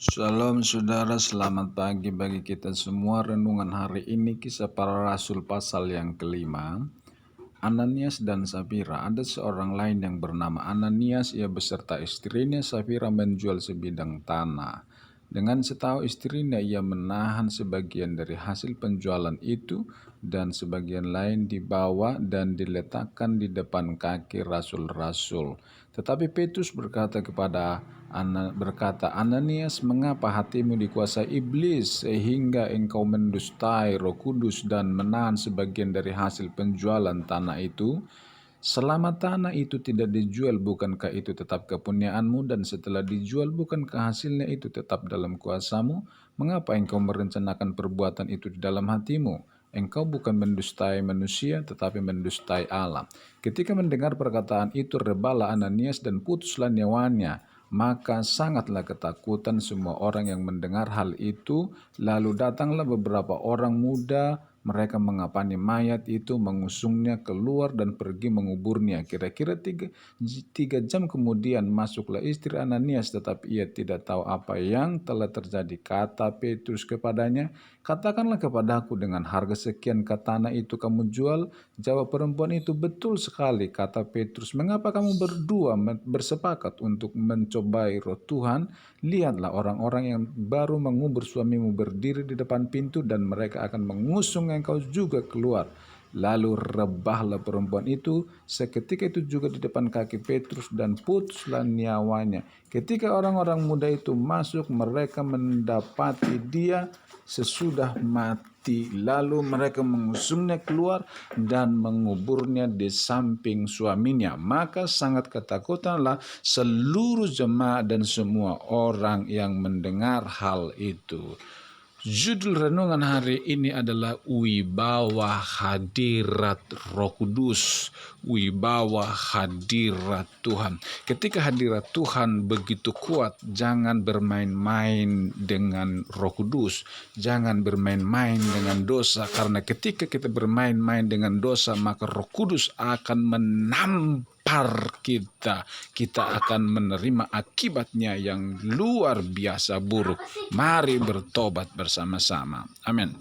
Shalom saudara, selamat pagi bagi kita semua. Renungan hari ini Kisah Para Rasul pasal yang kelima. Ananias dan Safira. Ada seorang lain yang bernama Ananias, ia beserta istrinya Safira menjual sebidang tanah. Dengan setahu istrinya, ia menahan sebagian dari hasil penjualan itu dan sebagian lain dibawa dan diletakkan di depan kaki rasul-rasul. Tetapi Petrus berkata, Ananias, mengapa hatimu dikuasai iblis sehingga engkau mendustai Roh Kudus dan menahan sebagian dari hasil penjualan tanah itu? Selama tanah itu tidak dijual, bukankah itu tetap kepunyaanmu? Dan setelah dijual, bukankah hasilnya itu tetap dalam kuasamu? Mengapa engkau merencanakan perbuatan itu di dalam hatimu? Engkau bukan mendustai manusia, tetapi mendustai Allah. Ketika mendengar perkataan itu, rebalah Ananias dan putuslah nyawanya. Maka sangatlah ketakutan semua orang yang mendengar hal itu. Lalu datanglah beberapa orang muda, mereka mengapani mayat itu, mengusungnya keluar dan pergi menguburnya. Kira-kira tiga jam kemudian masuklah istri Ananias, tetapi ia tidak tahu apa yang telah terjadi. Kata Petrus kepadanya, katakanlah kepadaku, dengan harga sekian tanah itu kamu jual? Jawab perempuan itu, betul sekali. Kata Petrus, mengapa kamu berdua bersepakat untuk mencobai roh Tuhan? Lihatlah, orang-orang yang baru mengubur suamimu berdiri di depan pintu dan mereka akan mengusung engkau juga keluar. Lalu rebahlah perempuan itu seketika itu juga di depan kaki Petrus dan putuslah nyawanya. Ketika orang-orang muda itu masuk, mereka mendapati dia sesudah mati. Lalu mereka mengusungnya keluar dan menguburnya di samping suaminya. Maka sangat ketakutanlah seluruh jemaat dan semua orang yang mendengar hal itu. Judul renungan hari ini adalah Wibawa Hadirat Roh Kudus. Wibawa hadirat Tuhan. Ketika hadirat Tuhan begitu kuat, jangan bermain-main dengan Roh Kudus. Jangan bermain-main dengan dosa, karena ketika kita bermain-main dengan dosa, maka Roh Kudus akan menampar kita. Kita akan menerima akibatnya yang luar biasa buruk. Mari bertobat bersama-sama. Amin.